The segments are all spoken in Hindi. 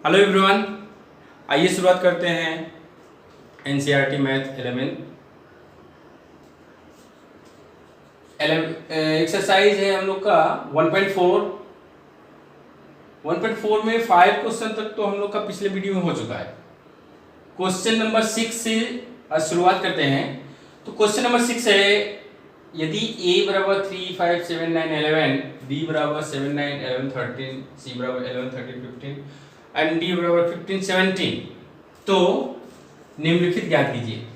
हेलो एवरीवन, आइए शुरुआत करते हैं एनसीईआरटी मैथ 11 एक्सरसाइज है हम लोग का 1.4 में 5 क्वेश्चन तक तो हम लोग का पिछले वीडियो में हो चुका है। क्वेश्चन नंबर 6 से शुरुआत करते हैं। तो क्वेश्चन नंबर 6 है, यदि a बराबर 3, 5, 7, 9, 11, b बराबर 7, 9, 11, 13, c बराबर 11, 13, 15 एंड d बराबर 15, 17, तो निम्नलिखित ज्ञात कीजिए।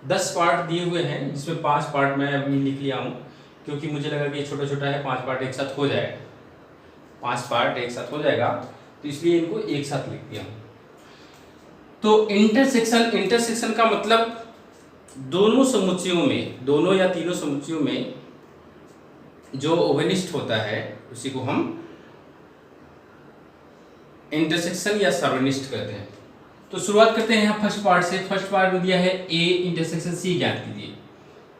10 पार्ट दिए हुए हैं जिसमें 5 पार्ट मैं अभी लिख लिया हूँ क्योंकि मुझे लगा कि ये छोटा छोटा है, 5 पार्ट एक साथ हो जाएगा, 5 पार्ट एक साथ हो जाएगा, तो इसलिए इनको एक साथ लिख दिया हूँ। तो इंटरसेक्शन का मतलब दोनों समुच्चयों में, दोनों या तीनों समुच्चयों में जो ओवनिष्ठ होता है उसी को हम इंटरसेक्शन या सर्वनिष्ठ कहते हैं। तो शुरुआत करते हैं यहाँ फर्स्ट पार्ट से। फर्स्ट पार्ट में दिया है a इंटरसेक्शन c ज्ञात कीजिए।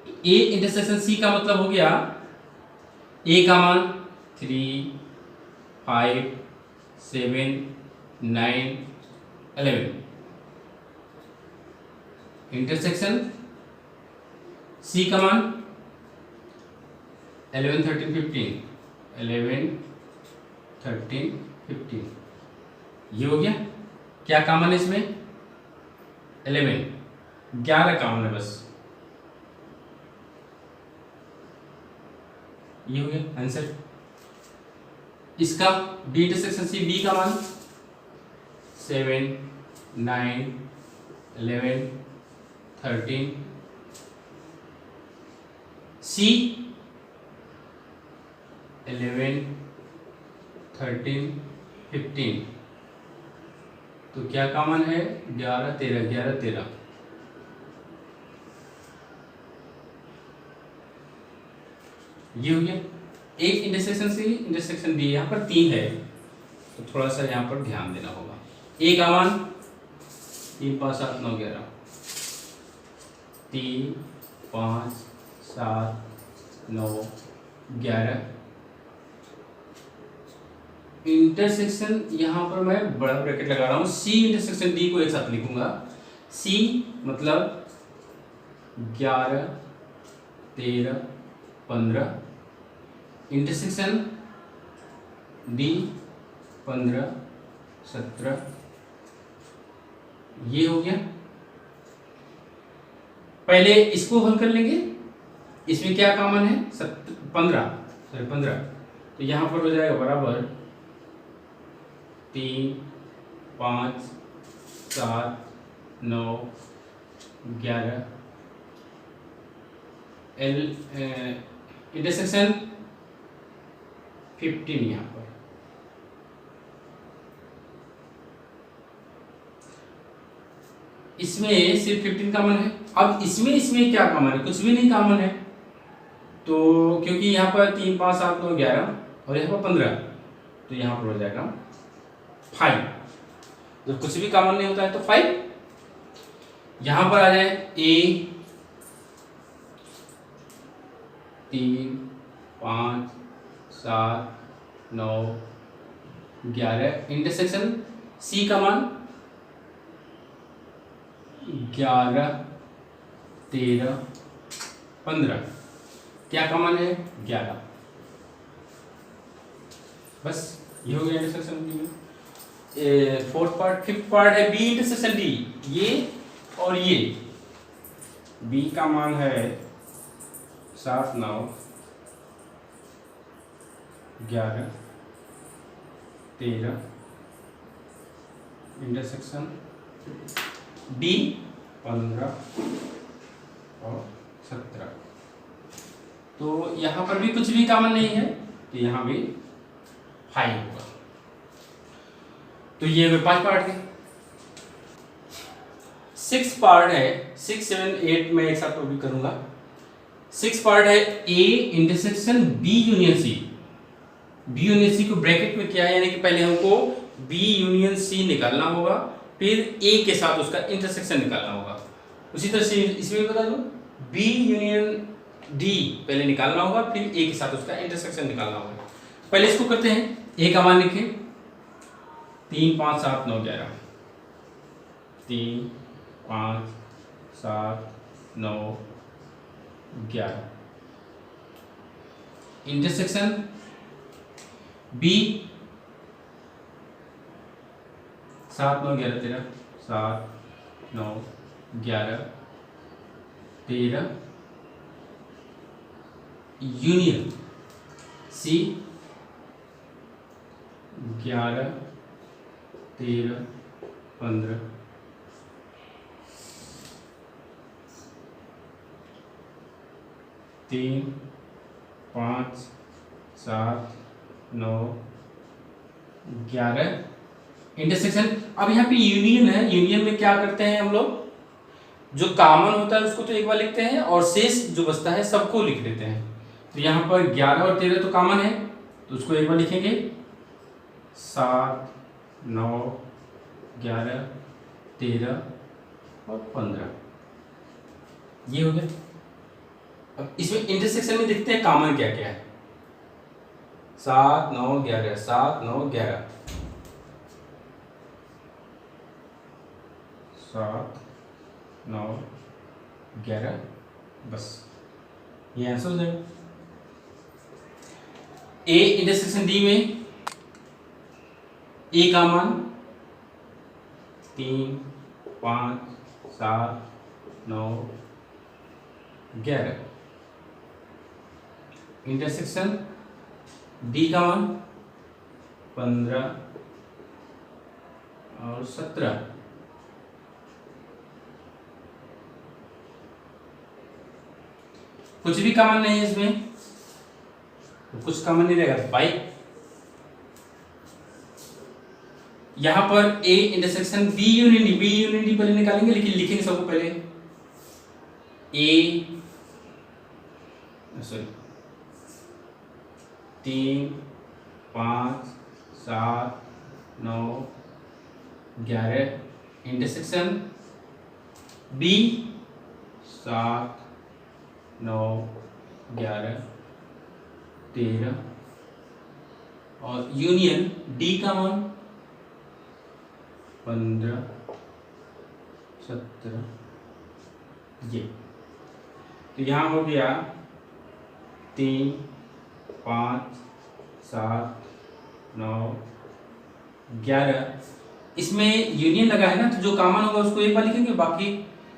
तो a इंटरसेक्शन c का मतलब हो गया a का मान 3, 5, 7, 9, 11, इंटरसेक्शन c का मान 11, 13, 15, 11, 13, 15, ये हो गया। क्या कॉमन है इसमें? 11 कॉमन है बस, ये हो गया आंसर। इसका b इंटरसेक्शन c, b का मान 7, 9, 11, 13, c 11, 13, 15, तो क्या कॉमन है? 11, 13, 11, 13, ये हो गया। एक इंटरसेक्शन सी इंटरसेक्शन बी, यहाँ पर 3 है तो थोड़ा सा यहाँ पर ध्यान देना होगा। ए का मान 3, 5, 7, 9, 11, 3, 5, 7, 9, 11, इंटरसेक्शन यहाँ पर मैं बड़ा ब्रैकेट लगा रहा हूँ। सी इंटरसेक्शन डी को एक साथ लिखूंगा। सी मतलब 11, 13, 15, इंटरसेक्शन डी 15, 17, ये हो गया। पहले इसको हल कर लेंगे। इसमें क्या कॉमन है? 15, तो यहाँ पर हो जाएगा बराबर 3, 5, 7, 9, 11, इंटरसेक्शन 15 यहाँ पर। इसमें सिर्फ 15 कॉमन है। अब इसमें क्या कॉमन है? कुछ भी नहीं कॉमन है। तो क्योंकि यहाँ पर 3, 5, 7, 9, 11 और यहाँ पर 15, तो यहाँ पर हो जाएगा 5। जब कुछ भी कॉमन नहीं होता है तो 5। यहां पर आ जाए a 3, 5, 7, 9, 11, इंटरसेक्शन c का मान 11, 13, 15, क्या कॉमन है? 11, बस ये हो गया इंटरसेक्शन। फिफ्थ पार्ट है बी इंटरसेक्शन डी, ये और ये। बी का मान है 7, 9, 11, 13, इंटरसेक्शन डी 15 और 17। तो यहाँ पर भी कुछ भी कॉमन नहीं है तो यहाँ भी 5 होगा। तो ये 5 पार्ट है। 6 पार्ट है, 6, 7, 8 मैं एक साथ तो भी करूंगा। 6 पार्ट है a intersection b union c। b union c को ब्रैकेट में किया है, यानी कि पहले हमको b यूनियन c निकालना होगा, फिर a के साथ उसका इंटरसेक्शन निकालना होगा। उसी तरह से इसमें बता दो, b यूनियन d पहले निकालना होगा, फिर a के साथ उसका इंटरसेक्शन निकालना होगा। पहले इसको करते हैं। a का मान लिखें 3 5 7 9 11, 3 5 7 9 11। Intersection B 7 9 11 13, 7 9 11 13। Union C 11 13 15। तीन 5 7 9 11 इंटरसेक्शन। अब यहाँ पे यूनियन है, यूनियन में क्या करते हैं हम लोग, जो कॉमन होता है उसको तो एक बार लिखते हैं और शेष जो बचता है सबको लिख देते हैं। तो यहाँ पर 11 और 13 तो कॉमन है तो उसको एक बार लिखेंगे, 7 9 11 13 और 15, ये हो गया। अब इसमें इंटरसेक्शन में देखते हैं कॉमन क्या क्या है। 7 9 11, 7 9 11, 7 9 11, बस ये आंसर हो जाएगा। ए इंटरसेक्शन डी में ए का मान 3 5 7 9 11, इंटरसेक्शन डी का मान 15 और 17। कुछ भी कॉमन नहीं है इसमें, तो कुछ कॉमन नहीं रहेगा तो 5। यहां पर A intersection B union D, B union D पहले निकालेंगे लेकिन लिखेंगे सबको पहले ए, सॉरी 3 5 7 9 11, इंटरसेक्शन बी 7 9 11 13 और यूनियन डी का मान 15 17, ये। तो यहाँ हो गया 3 5 7 9 11। इसमें यूनियन लगा है ना, तो जो कॉमन होगा उसको एक बार लिखेंगे, बाकी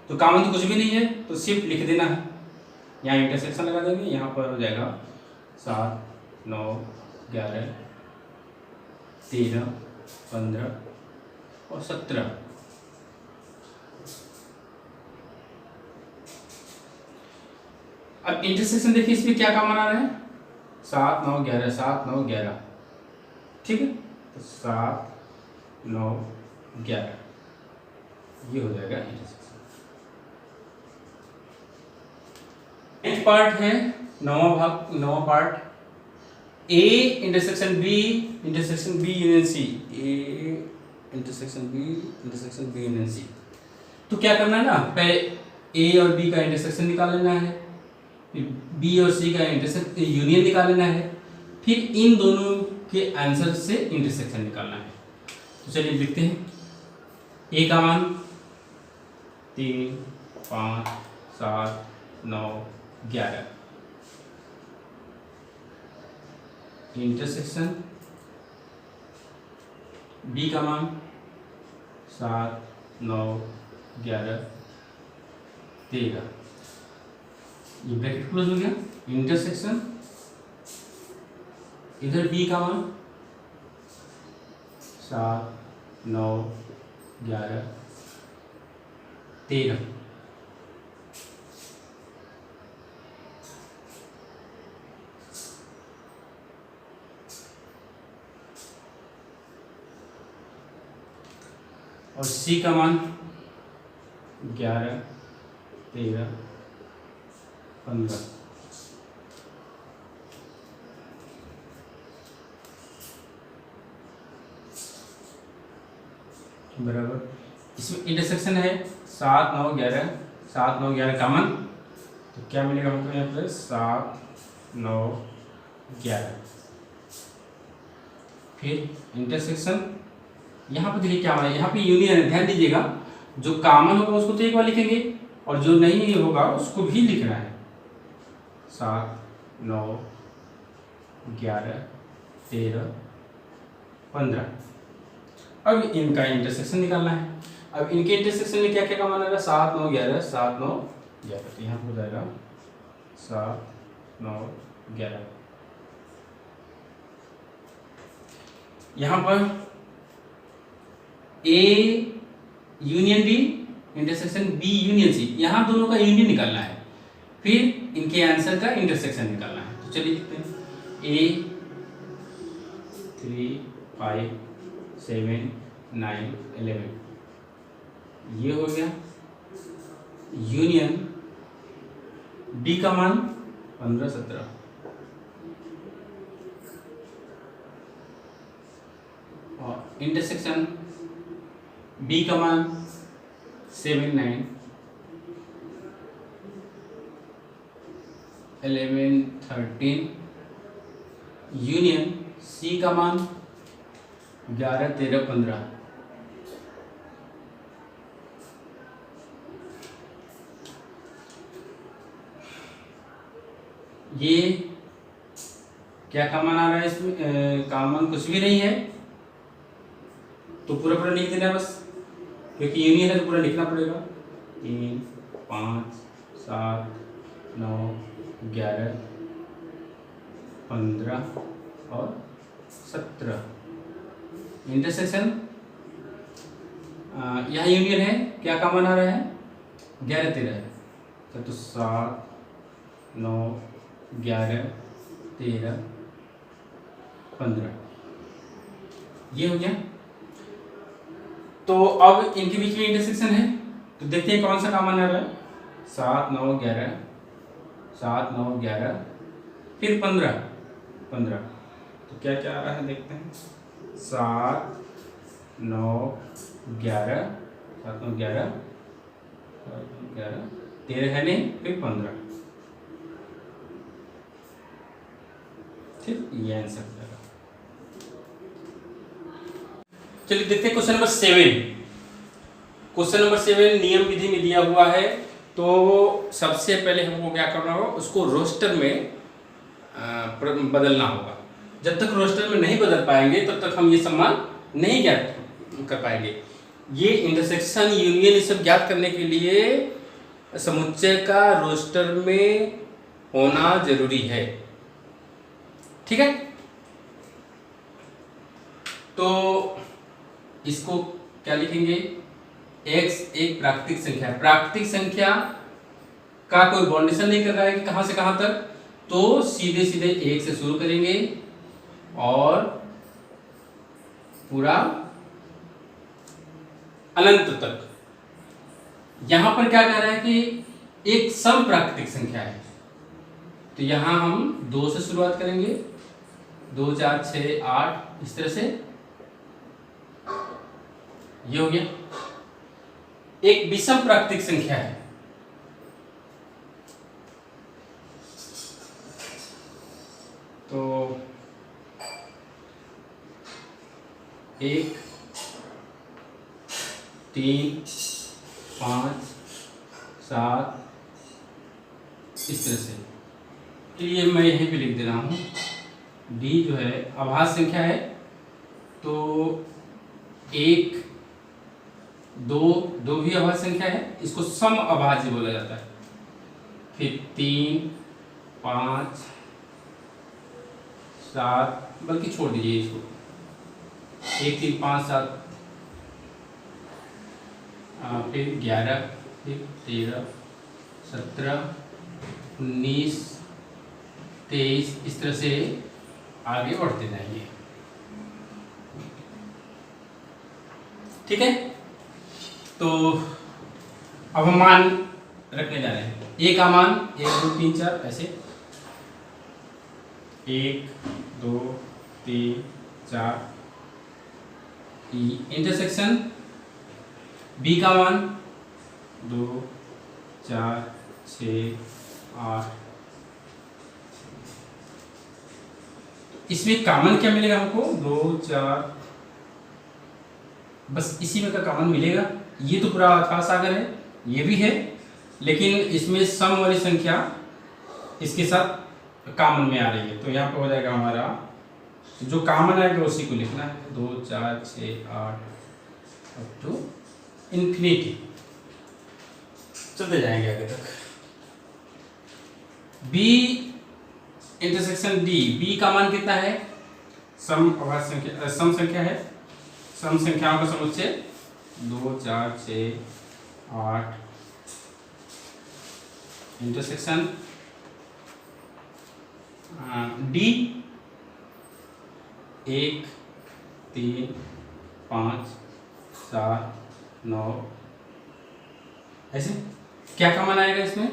तो कॉमन तो कुछ भी नहीं है तो सिर्फ लिख देना है। यहाँ इंटरसेक्शन लगा देंगे, यहाँ पर हो जाएगा 7 9 11 13 15 और 17। अब इंटरसेक्शन देखिए इसमें क्या कॉमन आ रहा है, 7 9 11, 7 9 11, ठीक है। तो 7 9 11, ये हो जाएगा इंटरसेक्शन। नेक्स्ट पार्ट है नौवां part, A intersection B union C, A intersection B union C. तो क्या करना है ना, पहले ए और बी का इंटरसेक्शन निकाल लेना है, फिर बी और सी का यूनियन निकाल लेना है, फिर इन दोनों के आंसर से इंटरसेक्शन निकालना है। तो चलिए लिखते हैं, ए का मान 3 5 7 9 11, इंटरसेक्शन बी का मान 7 9 11 13, ये ब्रैकेट क्लोज हो गया। इंटरसेक्शन इधर बी का मान 7 9 11 13, और सी का मान 11 13 15। बराबर, इसमें इंटरसेक्शन है 7 9 11, 7 9 11 कॉमन, तो क्या मिलेगा हमको यहाँ पर 7 9 11। फिर इंटरसेक्शन यहाँ पर देखिए क्या होना है, यहाँ पे यूनियन है, ध्यान दीजिएगा, जो कॉमन होगा उसको तो एक बार लिखेंगे और जो नहीं होगा उसको भी लिखना है। 7 9 11 13 15। अब इनका इंटरसेक्शन निकालना है। अब इनके इंटरसेक्शन में क्या क्या कॉमन आएगा, 7 9 11, 7 9 11, तो यहाँ पर हो जाएगा 7 9 11। यहाँ पर A union B intersection B union C, यहाँ दोनों का यूनियन निकालना है, फिर इनके आंसर का इंटरसेक्शन निकालना है। तो चलिए देखते हैं। A 3 5 7 9 11, ये हो गया यूनियन B का मान 15 17, और इंटरसेक्शन B का मान 7 9 11 13, यूनियन C का मान 11 13 15। ये क्या कॉमन आ रहा है इसमें, कॉमन कुछ भी नहीं है, तो पूरा पूरा लिख देना है बस, क्योंकि यूनियन है तो पूरा लिखना पड़ेगा। 3 5 7 9 11 15 और 17। इंटरसेक्शन यहाँ यूनियन है, क्या कॉमन आ रहा है, 11 13, तो 7 9 11 13 15, ये हो गया। तो अब इनके बीच में इंटरसेक्शन है, तो देखते हैं कौन सा कॉमन आ रहा है। 7 9 11, 7 9 11, फिर 15 15, तो क्या क्या आ रहा है देखते हैं। 7 9 11, 7 9 11 11 13 है नहीं, फिर 15, ठीक, ये आंसर हो जाएगा। चलिए देखते हैं क्वेश्चन नंबर 7। क्वेश्चन नंबर 7 नियम विधि में दिया हुआ है, तो सबसे पहले हमको क्या करना होगा, उसको रोस्टर में बदलना होगा। जब तक रोस्टर में नहीं बदल पाएंगे तब तक हम ये सम्मान नहीं ज्ञात कर पाएंगे। ये इंटरसेक्शन यूनियन ये सब ज्ञात करने के लिए समुच्चय का रोस्टर में होना जरूरी है, ठीक है। तो इसको क्या लिखेंगे, x एक प्राकृतिक संख्या है। प्राकृतिक संख्या का कोई बाउंडेशन नहीं कर रहा है कि कहां से कहां तक, तो सीधे सीधे 1 से शुरू करेंगे और पूरा अनंत तक। यहां पर क्या कह रहा है कि एक सम प्राकृतिक संख्या है, तो यहां हम 2 से शुरुआत करेंगे, 2 4 6 8, इस तरह से ये हो गया। एक विषम प्राकृतिक संख्या है, तो 1 3 5 7, इस तरह से। चलिए मैं यहीं पे लिख दे रहा हूँ, डी जो है अभाज्य संख्या है, तो 1 2 2 भी अभाज्य संख्या है, इसको सम अभाज्य बोला जाता है। फिर 3 5 7, बल्कि छोड़ दीजिए इसको, 1 3 5 7, फिर 11, फिर 13 17 19 23, इस तरह से आगे बढ़ते जाएंगे, ठीक है। तो अब हम मान रखने जा रहे हैं। ए का मान 1 2 3 4 ऐसे, 1 2 3 4, इंटरसेक्शन बी का मान 2 4 6 8। इसमें कॉमन क्या मिलेगा हमको, 2 4 बस इसी में का कॉमन मिलेगा। ये तो पूरा अथाह सागर है, ये भी है, लेकिन इसमें सम वाली संख्या इसके साथ कॉमन में आ रही है। तो यहाँ पे हो जाएगा हमारा जो कॉमन आएगा उसी को लिखना है, 2 4 6 8 अप टू इन्फिनिटी, चलते जाएंगे आगे तक। बी इंटरसेक्शन डी, बी का मान कितना है? सम अभाज्य संख्या, सम संख्या है, सम संख्याओं का समुच्चय 2 4 6 8 इंटरसेक्शन डी 1 3 5 7 9, ऐसे क्या कॉमन आएगा इसमें?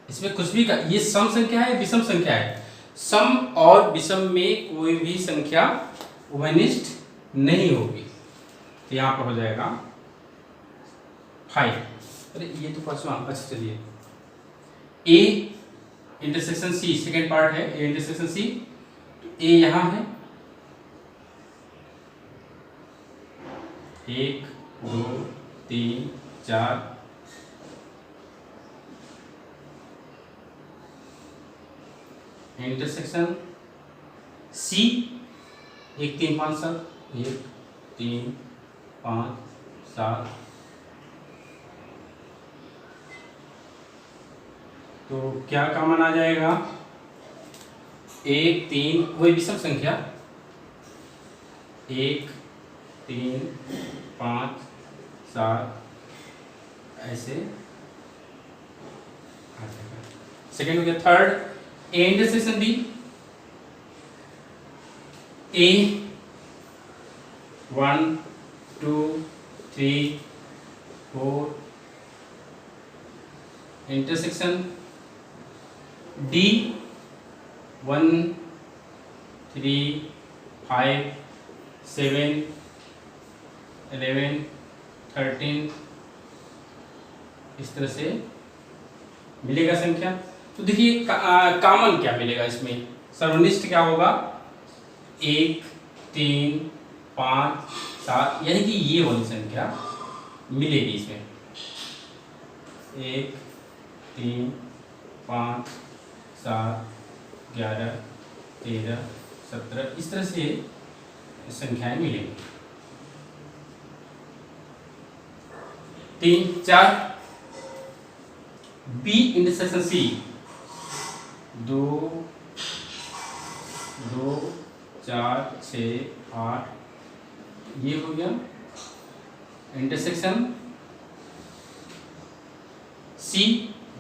इसमें कुछ भी का, ये सम संख्या है, विषम संख्या है। सम और विषम में कोई भी संख्या उभयनिष्ठ नहीं होगी। तो यहाँ पर हो जाएगा 5। अरे ये तो पांचवा। अच्छा चलिए, A intersection C second part है, ए इंटरसेक्शन सी। तो ए यहाँ है, 1 2 3 4, इंटरसेक्शन सी 1 3 5 7, 1 3 5 7। तो क्या कॉमन आ जाएगा? 1 3, वही विषम संख्या, 1 3 5 7, ऐसे आ जाएगा। सेकेंड हो गया। Third, A intersection B, A 1 2 3 4, intersection D 1 3 5 7 11 13, इस तरह से मिलेगा संख्या। तो देखिए कॉमन क्या मिलेगा इसमें? सर्वनिष्ठ क्या होगा? 1 3 5 7, यानी कि ये वाली संख्या मिलेगी इसमें। 1 3 5 7 11 13 17, इस तरह से संख्याएं मिलेंगी। 3 4, बी इंटरसेक्शन सी, 2 2 4 6 8, ये हो गया। इंटरसेक्शन सी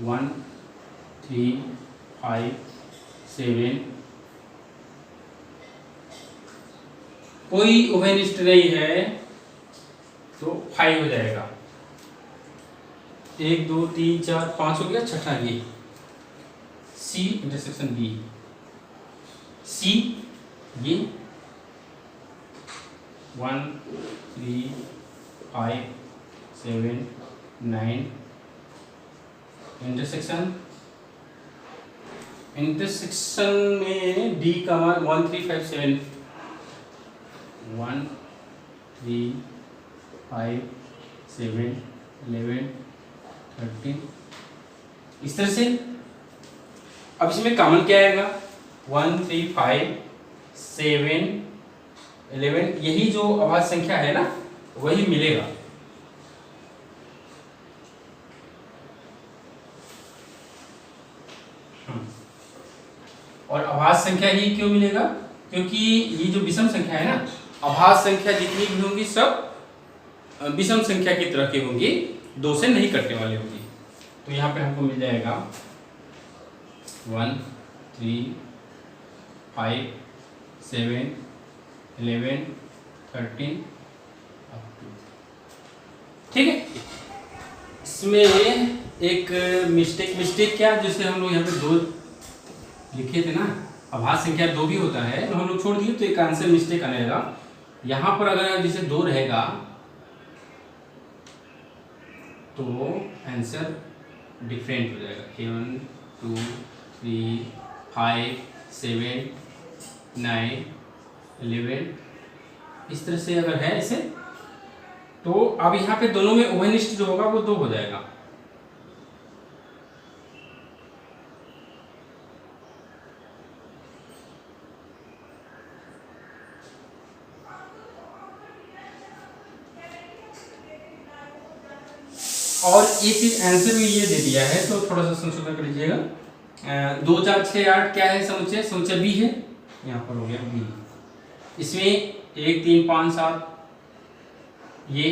1 3 5 7, कोई उभयनिष्ठ नहीं है तो 5 हो जाएगा। 1 2 3 4 5 हो गया। छठा ये सी इंटरसेक्शन बी, सी ये 1 3 5 7 9, इंटरसेक्शन में डी का मान 1 3 5 7, 1 3 5 7 11 13, इस तरह से। अब इसमें कॉमन क्या आएगा? 1 3 5 7 11, यही जो अभाज्य संख्या है ना, वही मिलेगा। और अभाज्य संख्या ही क्यों मिलेगा? क्योंकि ये जो विषम संख्या है ना, अभाज्य संख्या जितनी भी होंगी सब विषम संख्या की तरह की होंगी, 2 से नहीं कटने वाली होगी। तो यहाँ पे हमको मिल जाएगा 1 3 5 7 11 13, ठीक है। इसमें एक मिस्टेक क्या, जैसे हम लोग यहाँ पे 2 लिखे थे ना, अभाज्य संख्या 2 भी होता है, तो हम लोग छोड़ दिए, तो एक आंसर मिस्टेक आने लगा। यहाँ पर अगर जैसे 2 रहेगा तो आंसर डिफरेंट हो जाएगा। 1 2 3 5 7 9 11 इस तरह से अगर है ऐसे, तो अब यहाँ पे दोनों में उभयनिष्ठ जो होगा वो 2 हो जाएगा। और एक चीज आंसर में ये दे दिया है तो थोड़ा सा संशोधन कर लीजिएगा। 2 4 6 8 क्या है समुच्चय? समुच्चय बी है, यहाँ पर हो गया बी। इसमें 1 3 5 7 ये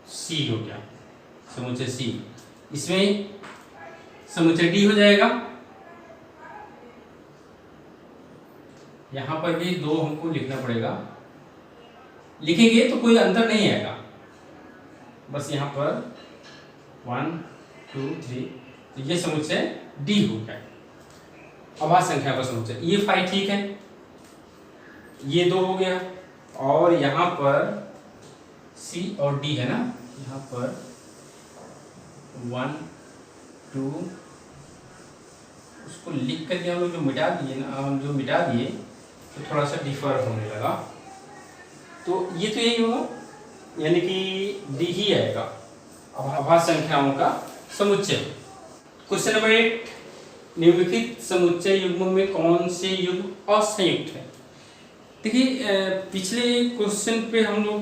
सी हो गया, समुच्चय सी। इसमें समुच्चय डी हो जाएगा। यहाँ पर भी 2 हमको लिखना पड़ेगा, लिखेंगे तो कोई अंतर नहीं आएगा, बस यहाँ पर 1 2 3, तो ये समुच्चय डी हो गया, अभाज्य संख्या का समुच्चय। ये 5 ठीक है, ये 2 हो गया, और यहाँ पर सी और डी है ना, यहाँ पर 1 2, उसको लिख करके हम लोग जो मिटा दिए ना, हम जो मिटा दिए तो थोड़ा सा डिफर होने लगा, तो ये तो यही होगा, यानी कि डी ही आएगा, अभाज्य संख्याओं का समुच्चय। क्वेश्चन नंबर 8, निम्नलिखित समुच्चय युग्मों में कौन से युग्म असंयुक्त है? देखिए पिछले क्वेश्चन पे हम लोग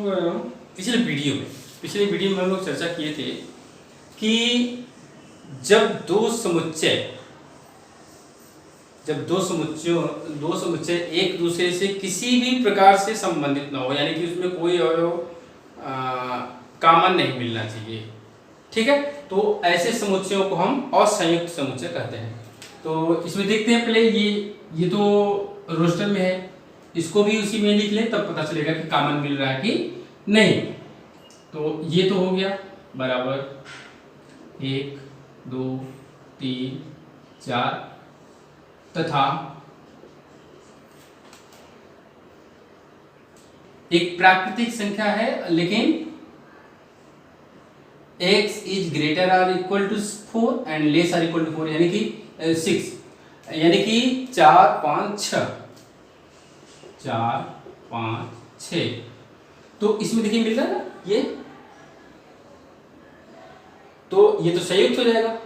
पिछले वीडियो में हम लोग चर्चा किए थे कि जब दो समुच्चय एक दूसरे से किसी भी प्रकार से संबंधित ना हो, यानी कि उसमें कोई कॉमन नहीं मिलना चाहिए, ठीक है, तो ऐसे समुच्चयों को हम असंयुक्त समुच्चय कहते हैं। तो इसमें देखते हैं, पहले ये तो रोस्टर में है, इसको भी उसी में लिख लें, तब पता चलेगा कि कॉमन मिल रहा है कि नहीं। तो ये तो हो गया बराबर 1 2 3 4, तथा एक प्राकृतिक संख्या है, लेकिन x is greater or equal to 4 and less or equal to 4, यानी कि 6, यानी कि 4 5 6, 4 5 6। तो इसमें देखिए मिल रहा है ना ये, तो ये तो संयुक्त हो जाएगा,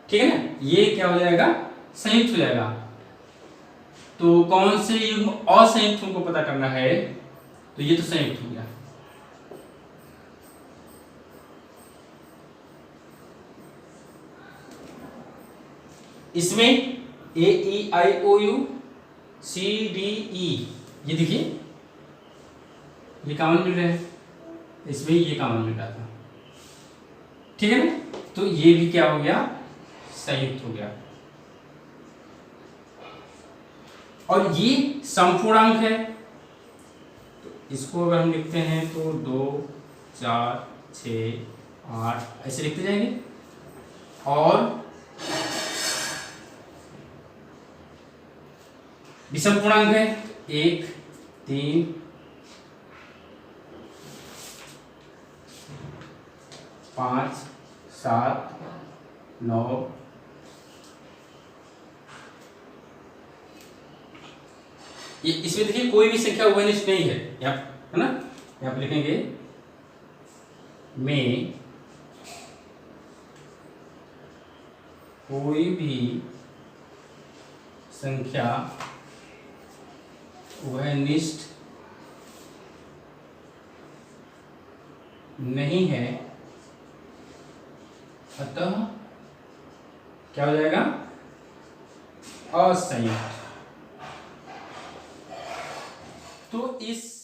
ठीक है ना, ये क्या हो जाएगा? संयुक्त हो जाएगा। तो कौन से युग्म असंयुक्त हमको पता करना है, तो ये तो संयुक्त हो गया। इसमें ए ई आई ओ यू सी डी ई, ये देखिए ये कॉमन मिल रहा है, इसमें ये कॉमन मिल रहा था, ठीक है ना, तो ये भी क्या हो गया? संयुक्त हो गया। और ये समपूर्णांक है, तो इसको अगर हम लिखते हैं तो 2 4 6 8 ऐसे लिखते जाएंगे। और विषम पूर्णांक है 1 3 5 7 9, ये इसमें देखिए कोई भी संख्या उभयनिष्ठ नहीं है, यहाँ है ना, यहाँ पे लिखेंगे में कोई भी संख्या उभयनिष्ठ नहीं है, अतः क्या हो जाएगा? असंयुक्त। तो इस